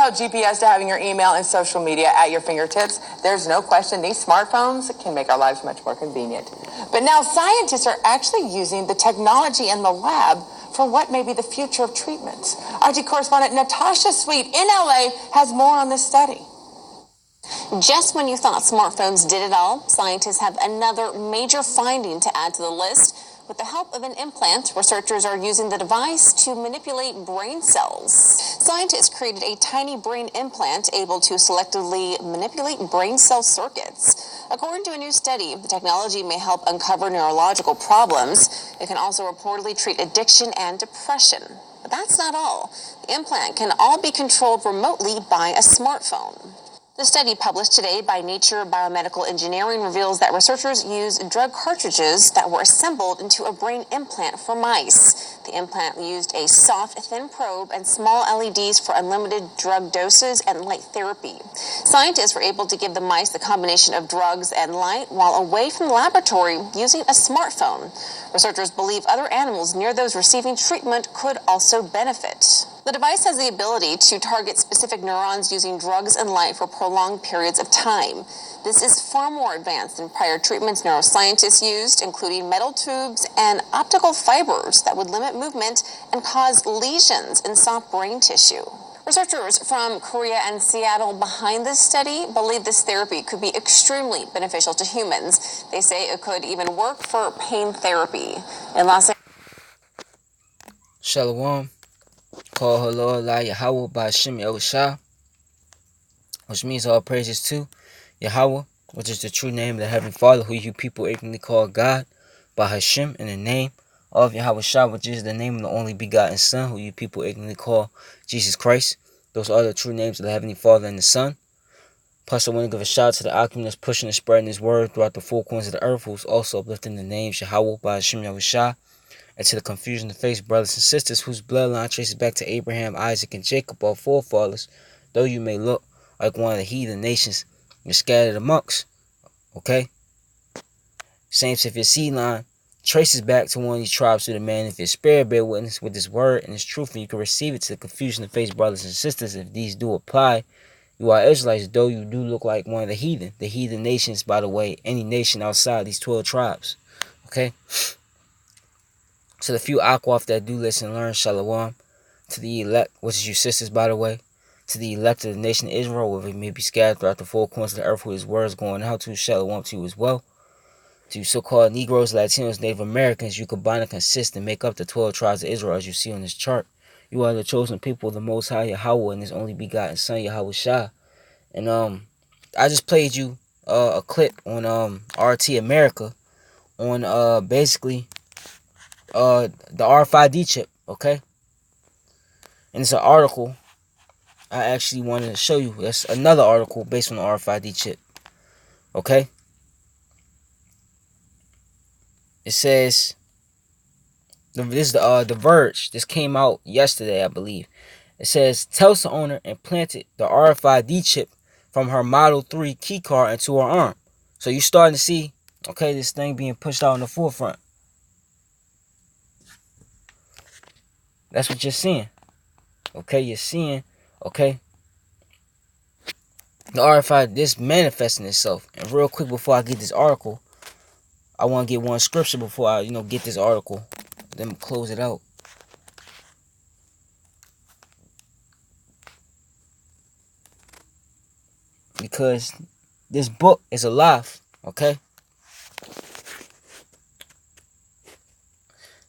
about GPS to having your email and social media at your fingertips, there's no question these smartphones can make our lives much more convenient. But now scientists are actually using the technology in the lab for what may be the future of treatments. RT correspondent Natasha Sweet in LA has more on this study. Just when you thought smartphones did it all, scientists have another major finding to add to the list. With the help of an implant, researchers are using the device to manipulate brain cells. Scientists created a tiny brain implant able to selectively manipulate brain cell circuits. According to a new study, the technology may help uncover neurological problems. It can also reportedly treat addiction and depression. But that's not all. The implant can all be controlled remotely by a smartphone. The study published today by Nature Biomedical Engineering reveals that researchers used drug cartridges that were assembled into a brain implant for mice. The implant used a soft, thin probe and small LEDs for unlimited drug doses and light therapy. Scientists were able to give the mice the combination of drugs and light while away from the laboratory using a smartphone. Researchers believe other animals near those receiving treatment could also benefit. The device has the ability to target specific neurons using drugs and light for prolonged periods of time. This is far more advanced than prior treatments neuroscientists used, including metal tubes and optical fibers that would limit movement and cause lesions in soft brain tissue. Researchers from Korea and Seattle behind this study believe this therapy could be extremely beneficial to humans. They say it could even work for pain therapy. In Los Angeles, Shalom. Call her Lord La Yahweh by Hashem Yahushua, which means all praises to Yahweh, which is the true name of the Heavenly Father, who you people ignorantly call God, by Hashem in the name of Yahushua, which is the name of the only begotten Son, who you people ignorantly call Jesus Christ. Those are the true names of the Heavenly Father and the Son. Plus, I want to give a shout out to the Akim that's pushing and spreading His word throughout the four corners of the earth, who's also uplifting the name Yahweh by Hashem Yahushua. And to the confusion to face brothers and sisters whose bloodline traces back to Abraham, Isaac, and Jacob, our forefathers, though you may look like one of the heathen nations you're scattered amongst, okay? Same if your seed line traces back to one of these tribes through the man, if your spirit bear witness with this word and this truth, and you can receive it to the confusion to face brothers and sisters, if these do apply, you are Israelites, though you do look like one of the heathen nations, by the way, any nation outside these 12 tribes, okay? To the few Akwaf that do listen and learn, Shalom. To the elect, which is you sisters, by the way. To the elect of the nation of Israel, where it may be scattered throughout the four corners of the earth, where His words going out to, Shalom to you as well. To you so-called Negroes, Latinos, Native Americans, you combine and consist and make up the 12 tribes of Israel, as you see on this chart. You are the chosen people of the Most High Yahweh and His only begotten Son, Yahweh Shah. And I just played you a clip on RT America on basically the RFID chip, okay? And it's an article I actually wanted to show you. That's another article based on the RFID chip, okay? It says, this is the Verge. This came out yesterday, I believe. It says, Tesla owner implanted the RFID chip from her Model 3 key card into her arm. So you're starting to see, okay, this thing being pushed out in the forefront. That's what you're seeing. Okay, you're seeing, okay, the RFID, this manifesting itself. And real quick before I get this article, I want to get one scripture before I, get this article. Then close it out. Because this book is alive, okay?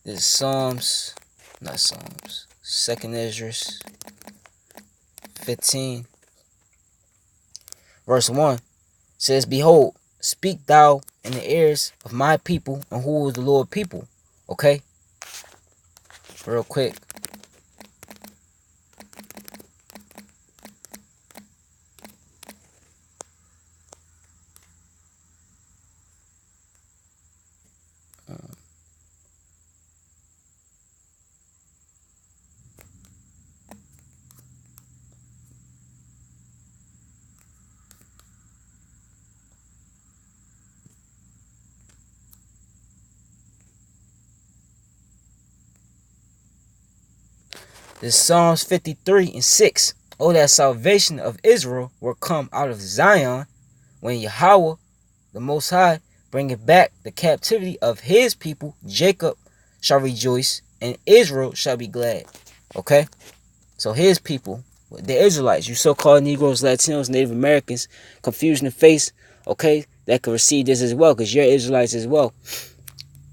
This is Second Ezra 15, verse 1 says, Behold, speak thou in the ears of my people, and who is the Lord people? Okay? Real quick. This is Psalms 53 and 6. Oh, that salvation of Israel will come out of Zion when Yahweh, the Most High, bringeth back the captivity of his people. Jacob shall rejoice, and Israel shall be glad. Okay? So his people, the Israelites, you so-called Negroes, Latinos, Native Americans, confused in the face, okay, that could receive this as well, because you're Israelites as well.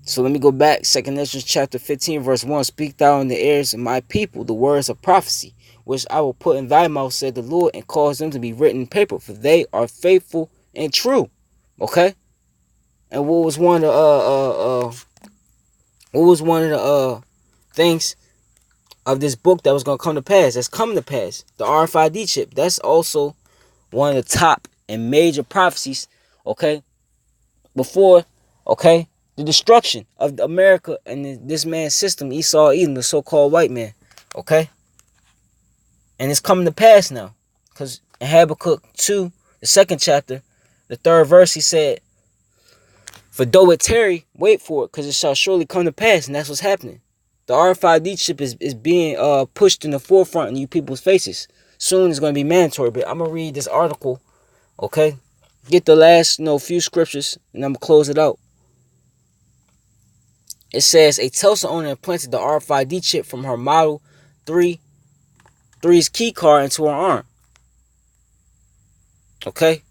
So let me go back. 2nd Ezra chapter 15, verse 1. Speak thou in the ears of my people the words of prophecy, which I will put in thy mouth, said the Lord, and cause them to be written in paper, for they are faithful and true. Okay? And what was one of the things of this book that was gonna come to pass? That's coming to pass. The RFID chip. That's also one of the top and major prophecies, okay, before, okay, the destruction of America and this man's system, Esau Edom, the so-called white man, okay? And it's coming to pass now. Because in Habakkuk 2, the 2nd chapter, the 3rd verse, he said, for though it tarry, wait for it, because it shall surely come to pass, and that's what's happening. The RFID chip is being pushed in the forefront in you people's faces. Soon it's going to be mandatory, but I'm going to read this article, okay? Get the last, few scriptures, and I'm going to close it out. It says, a Tesla owner implanted the RFID chip from her Model 3's key card into her arm. Okay?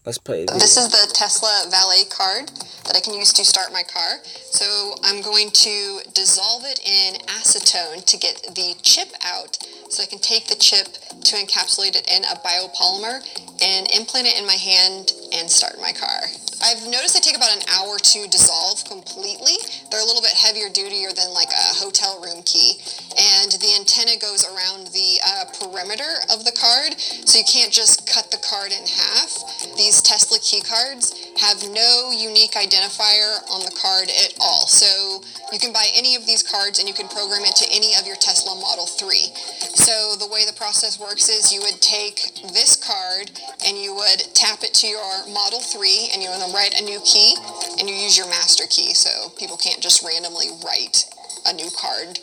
Let's play the video. This is the Tesla Valet card that I can use to start my car. So I'm going to dissolve it in acetone to get the chip out, so I can take the chip to encapsulate it in a biopolymer and implant it in my hand and start my car. I've noticed they take about an hour to dissolve completely. They're a little bit heavier dutier than like a hotel room key. And the antenna goes around the perimeter of the card, so you can't just cut the card in half. These Tesla key cards have no unique identifier on the card at all. So you can buy any of these cards and you can program it to any of your Tesla Model 3. So the way the process works is you would take this card and you would tap it to your Model 3 and you would write a new key, and you use your master key, so people can't just randomly write a new card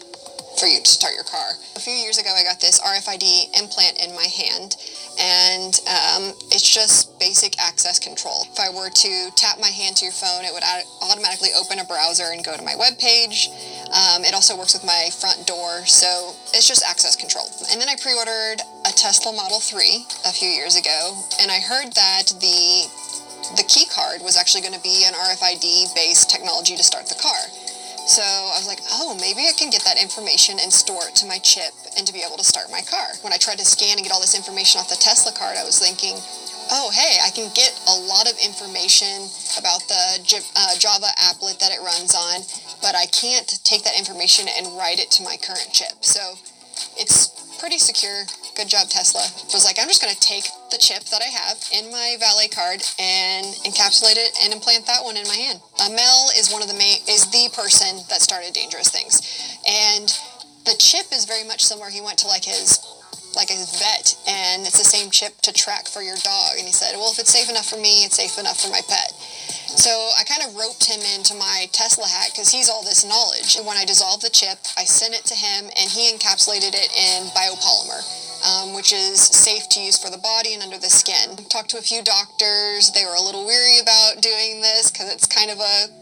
for you to start your car. A few years ago I got this RFID implant in my hand, and it's just basic access control. If I were to tap my hand to your phone, it would automatically open a browser and go to my web page. It also works with my front door, so it's just access control. And then I pre-ordered a Tesla Model 3 a few years ago, and I heard that the key card was actually going to be an RFID-based technology to start the car. So I was like, oh, maybe I can get that information and store it to my chip and to be able to start my car. When I tried to scan and get all this information off the Tesla card, I was thinking, oh, hey, I can get a lot of information about the Java applet that it runs on, but I can't take that information and write it to my current chip. So it's pretty secure. Good job, Tesla. I was like, I'm just going to take the chip that I have in my Valet card and encapsulate it and implant that one in my hand. Mel is the person that started Dangerous Things. And the chip is very much similar. He went to his vet, and it's the same chip to track for your dog. And he said, well, if it's safe enough for me, it's safe enough for my pet. So I kind of roped him into my Tesla hack because he's all this knowledge. When I dissolved the chip, I sent it to him, and he encapsulated it in biopolymer, which is safe to use for the body and under the skin. Talked to a few doctors. They were a little weary about doing this because it's kind of a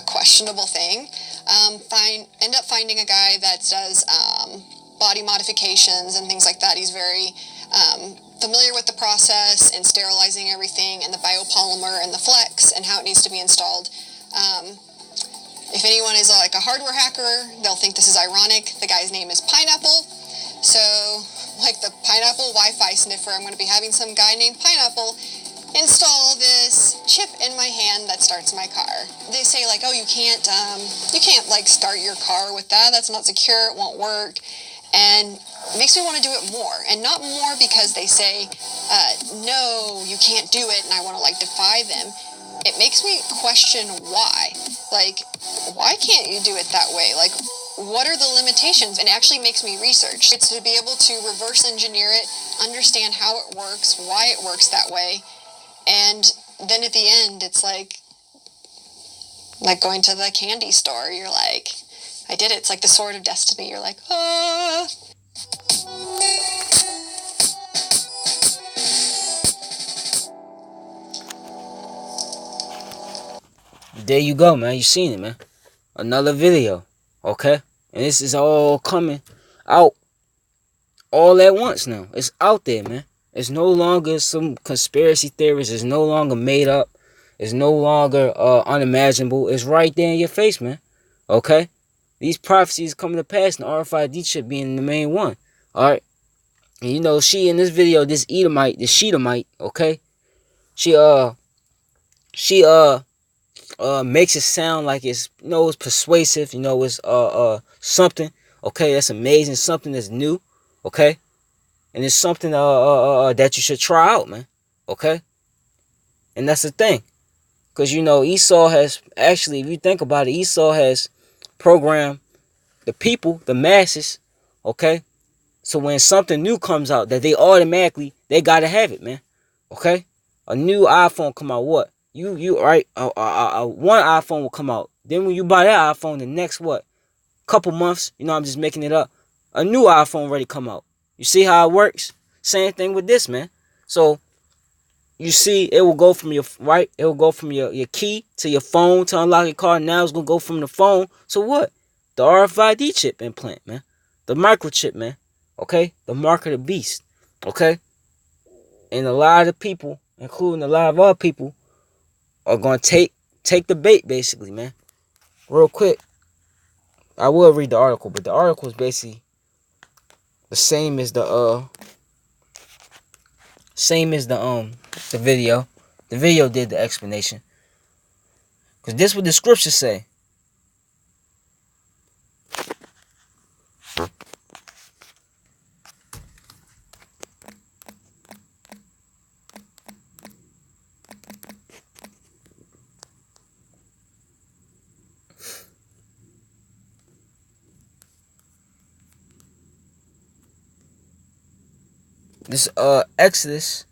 questionable thing. End up finding a guy that does body modifications and things like that. He's very familiar with the process and sterilizing everything and the biopolymer and the flex and how it needs to be installed. If anyone is like a hardware hacker, they'll think this is ironic. The guy's name is Pineapple. So, like the Pineapple Wi-Fi sniffer, I'm going to be having some guy named Pineapple install this chip in my hand that starts my car. They say oh, you can't start your car with that. That's not secure. It won't work. And it makes me want to do it more. And not more because they say, no, you can't do it, and I want to defy them. It makes me question why. Why can't you do it that way? What are the limitations? And it actually makes me research. It's to be able to reverse engineer it, understand how it works, why it works that way. And then at the end, it's Like going to the candy store, you're like, I did it. It's like the sword of destiny. You're like, ah. There you go, man. You seen it, man. Another video, okay? And this is all coming out all at once now. It's out there, man. It's no longer some conspiracy theories. It's no longer made up. It's no longer unimaginable. It's right there in your face, man. Okay? These prophecies coming to pass, and the RFID chip being the main one. Alright? And you know, she in this video, this Edomite, this Sheedomite, okay? She makes it sound like it's, you know, it's persuasive, you know, it's something, okay, that's amazing, something that's new, okay? And it's something that you should try out, man. Okay? And that's the thing. Because, you know, Esau has, actually, if you think about it, Esau has programmed the people, the masses, okay? So when something new comes out, that they automatically, they got to have it, man. Okay? A new iPhone come out, what? Right? One iPhone will come out. Then when you buy that iPhone, the next, what? Couple months, you know, I'm just making it up. A new iPhone ready come out. You see how it works? Same thing with this, man. So you see, it will go from your right. It will go from your key to your phone to unlock your car. Now it's gonna go from the phone to what? The RFID chip implant, man. The microchip, man. Okay, the mark of the beast. Okay, and a lot of people, including a lot of other people, are gonna take the bait, basically, man. Real quick, I will read the article, but the article is basically the same as the video. The video did the explanation. Because this is what the scriptures say. This Exodus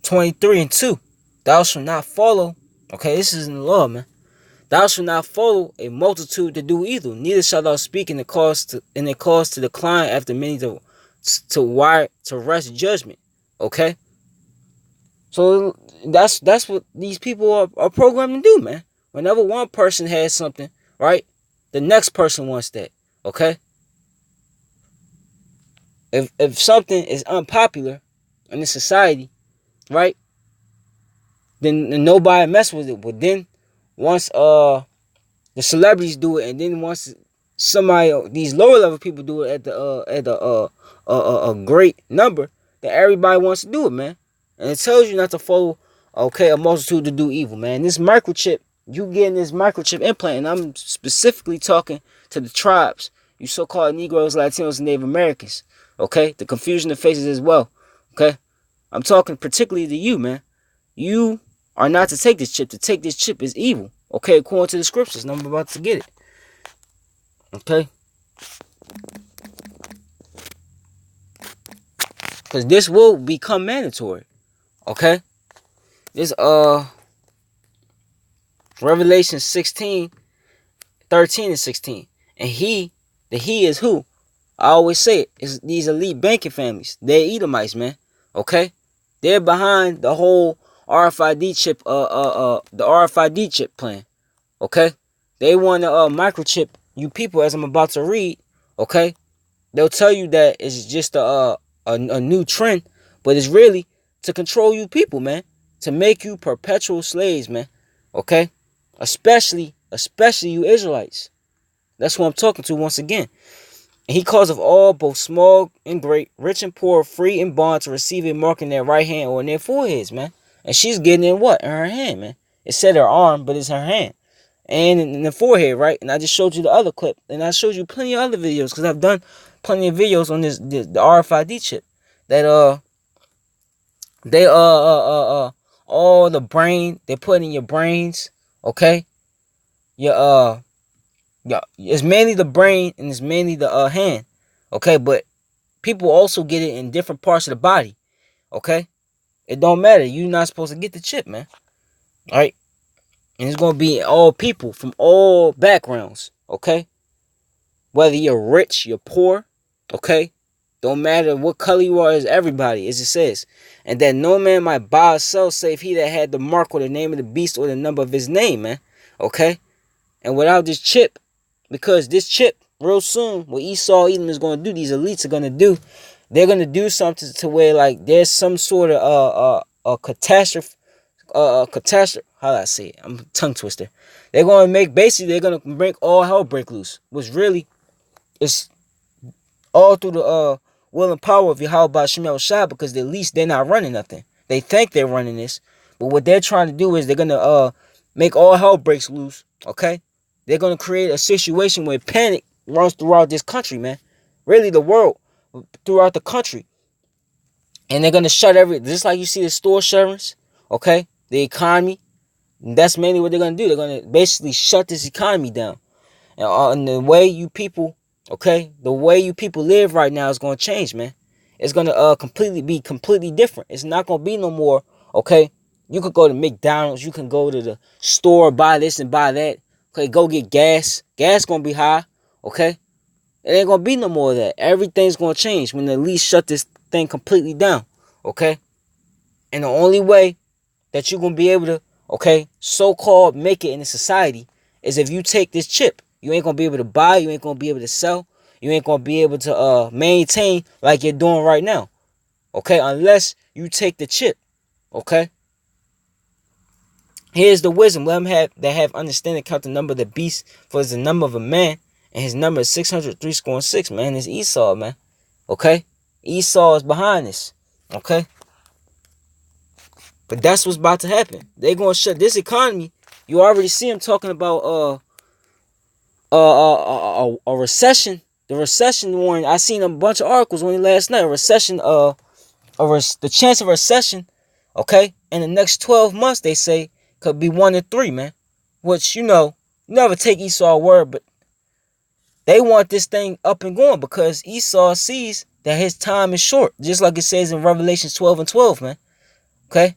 23:2. Thou shalt not follow. Okay, this is in the law, man. Thou shalt not follow a multitude to do evil, neither shalt thou speak in the cause to decline after many to rest judgment. Okay? So that's what these people are programmed to do, man. Whenever one person has something, right, the next person wants that. Okay? If something is unpopular in the society, right, then nobody mess with it. But then once the celebrities do it, and then once somebody, these lower level people do it at a great number, then everybody wants to do it, man. And it tells you not to follow, okay, a multitude to do evil, man. This microchip, you getting this microchip implant, and I'm specifically talking to the tribes, you so-called Negroes, Latinos, and Native Americans, okay? The confusion of faces as well, okay? I'm talking particularly to you, man. You are not to take this chip. To take this chip is evil, okay, according to the scriptures, and I'm about to get it, okay? Because this will become mandatory, okay? This, Revelation 16, 13 and 16. And the he is who? I always say it, is these elite banking families. They're Edomites, man, okay? They're behind the whole RFID chip, the RFID chip plan, okay? They want to microchip you people, as I'm about to read, okay? They'll tell you that it's just a new trend, but it's really to control you people, man, to make you perpetual slaves, man, okay? Especially you Israelites. That's who I'm talking to once again. And he calls of all, both small and great, rich and poor, free and bond, to receive a mark in their right hand or in their foreheads, man. And she's getting in what? In her hand, man. It said her arm, but it's her hand. And in the forehead, right? And I just showed you the other clip. And I showed you plenty of other videos, because I've done plenty of videos on this, the RFID chip. That, they, all the brain, they put in your brains, okay? Your, Yeah, it's mainly the brain and it's mainly the hand. Okay, but people also get it in different parts of the body. Okay, it don't matter. You're not supposed to get the chip, man. All right, and it's gonna be all people from all backgrounds. Okay, whether you're rich, you're poor. Okay, don't matter what color you are. Is everybody, as it says, and that no man might buy or sell save he that had the mark or the name of the beast or the number of his name, man. Okay, and without this chip, because this chip, real soon, what Esau Edom is going to do, these elites are going to do, they're going to do something to where, like, there's some sort of a catastrophe, catastrophe, how do I say it? I'm a tongue twister. They're going to make, basically, they're going to break all hell break loose, which really is all through the will and power of Yahweh Shemel Shah, because at least they're not running nothing. They think they're running this, but what they're trying to do is they're going to make all hell breaks loose, okay? They're going to create a situation where panic runs throughout this country, man. Really, the world, throughout the country. And they're going to shut just like you see the store shutterings, okay? The economy. That's mainly what they're going to do. They're going to basically shut this economy down. And the way you people, okay, the way you people live right now is going to change, man. It's going to completely different. It's not going to be no more, okay? You could go to McDonald's. You can go to the store, buy this and buy that. Okay, go get gas. Gas going to be high, okay? It ain't going to be no more of that. Everything's going to change when they at least shut this thing completely down, okay? And the only way that you're going to be able to, okay, so-called make it in a society is if you take this chip. You ain't going to be able to buy. You ain't going to be able to sell. You ain't going to be able to maintain like you're doing right now, okay, unless you take the chip, okay? Here's the wisdom. Let them have understanding, count the number of the beast, for it's the number of a man, and his number is 603 score and 6, man. It's Esau, man, okay? Esau is behind this, okay? But that's what's about to happen. They're going to shut this economy. You already see them talking about a recession. The recession warning. I seen a bunch of articles only last night. A recession, the chance of a recession, okay, in the next 12 months, they say, could be 1 in 3, man. Which, you never take Esau word, but they want this thing up and going because Esau sees that his time is short. Just like it says in Revelation 12 and 12, man. Okay?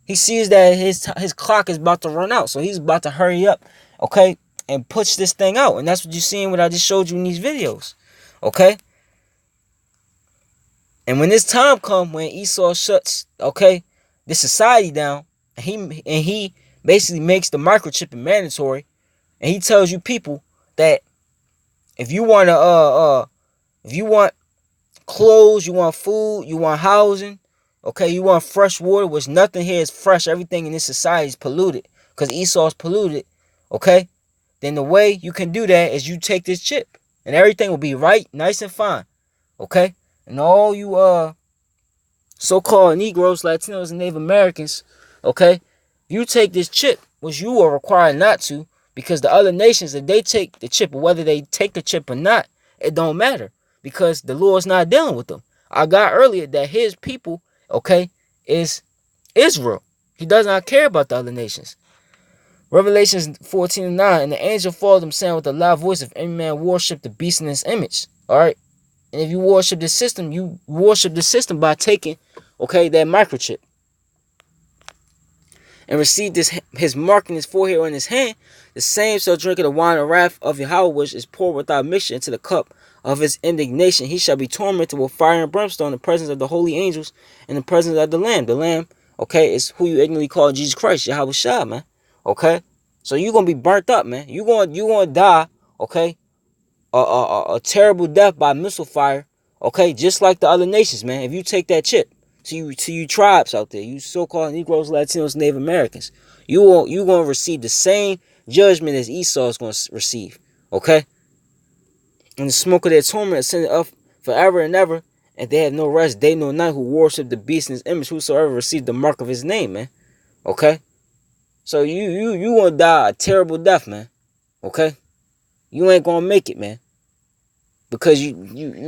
He sees that his clock is about to run out. So he's about to hurry up, okay, and push this thing out. And that's what you're seeing, what I just showed you in these videos. Okay? And when this time comes, when Esau shuts, okay, this society down, and he basically makes the microchipping mandatory, and he tells you people that if you want clothes, you want food, you want housing, okay, you want fresh water, which nothing here is fresh. Everything in this society is polluted because Esau's polluted, okay? Then the way you can do that is you take this chip and everything will be right, nice and fine, okay? And all you so-called Negroes, Latinos, and Native Americans, okay, you take this chip, which you are required not to, because the other nations, if they take the chip, or whether they take the chip or not, it don't matter, because the Lord's not dealing with them. I got earlier that his people, okay, is Israel. He does not care about the other nations. Revelations 14:9, and the angel followed them, saying with a loud voice, if any man worship the beast in his image, all right, and if you worship the system, you worship the system by taking, okay, that microchip, and receive his mark in his forehead or in his hand, the same shall drink of the wine of wrath of Yahweh, which is poured without mixture into the cup of his indignation. He shall be tormented with fire and brimstone in the presence of the holy angels and the presence of the Lamb. The Lamb, okay, is who you ignorantly call Jesus Christ, Yahweh Shah, man. Okay? So you're going to be burnt up, man. You're going to die, okay, a terrible death by missile fire, okay, just like the other nations, man. If you take that chip, to you tribes out there, you so-called Negroes, Latinos, Native Americans, you going to receive the same judgment as Esau is going to receive, okay? And the smoke of their torment ascended up forever and ever, and they have no rest day nor night who worship the beast in his image, whosoever received the mark of his name, man, okay? So you going to die a terrible death, man, okay? You ain't going to make it, man, because you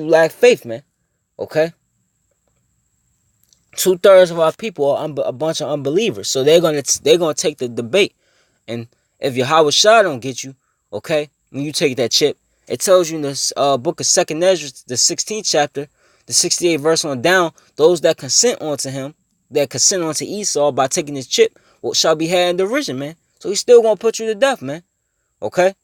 lack faith, man, okay? 2/3 of our people are a bunch of unbelievers. So they're gonna take the debate, and if Yahweh Shah don't get you, okay, when you take that chip. It tells you in the book of 2nd Ezra, the 16th chapter, the 68th verse on down, those that consent unto him, that consent unto Esau by taking his chip, what shall be had in derision, man. So he's still going to put you to death, man. Okay?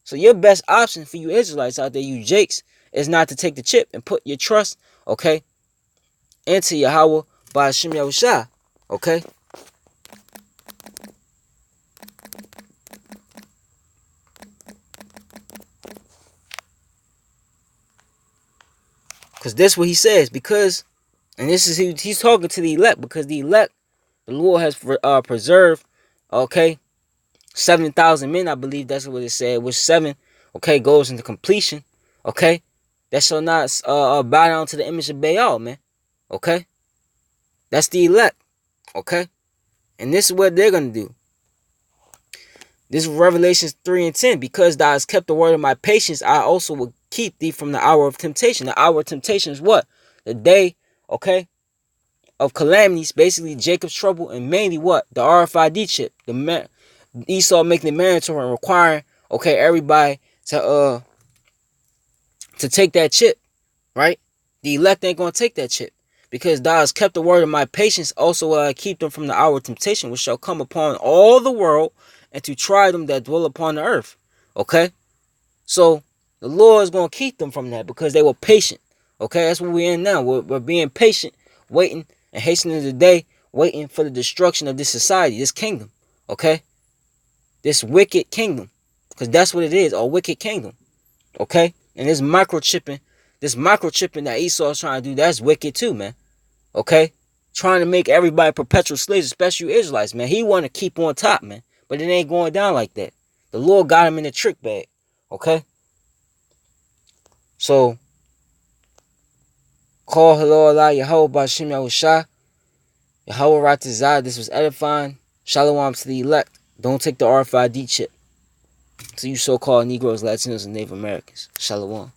So your best option for you Israelites out there, you Jakes, is not to take the chip and put your trust, okay, into Yahweh by Hashem Yahushua. Okay? Because this what he says. Because, and this is he's talking to the elect, because the elect, the Lord has preserved, okay, 7,000 men, I believe that's what it said, which 7, okay, goes into completion, okay, that shall not bow down to the image of Baal, man, okay, that's the elect, okay, and this is what they're going to do. This is Revelations 3 and 10, because thou hast kept the word of my patience, I also will keep thee from the hour of temptation. The hour of temptation is what? The day, okay, of calamities, basically Jacob's trouble, and mainly what? The Rfid chip, Esau making it mandatory and requiring, okay, everybody to take that chip, right? The elect ain't gonna take that chip, because thou hast kept the word of my patience, also will I keep them from the hour of temptation, which shall come upon all the world, and to try them that dwell upon the earth. Okay, so the Lord is gonna keep them from that because they were patient. Okay, that's what we're in now. We're being patient, waiting and hastening the day, waiting for the destruction of this society, this kingdom. Okay. This wicked kingdom, because that's what it is, a wicked kingdom, okay? And this microchipping that Esau is trying to do, that's wicked too, man, okay? Trying to make everybody perpetual slaves, especially you Israelites, man. He want to keep on top, man, but it ain't going down like that. The Lord got him in a trick bag, okay? So, call hello Allah, Yahweh Bashim Yahushua, Yahweh Ratazah. This was edifying. Shalom to the elect. Don't take the RFID chip. To you so-called Negroes, Latinos, and Native Americans. Shalom.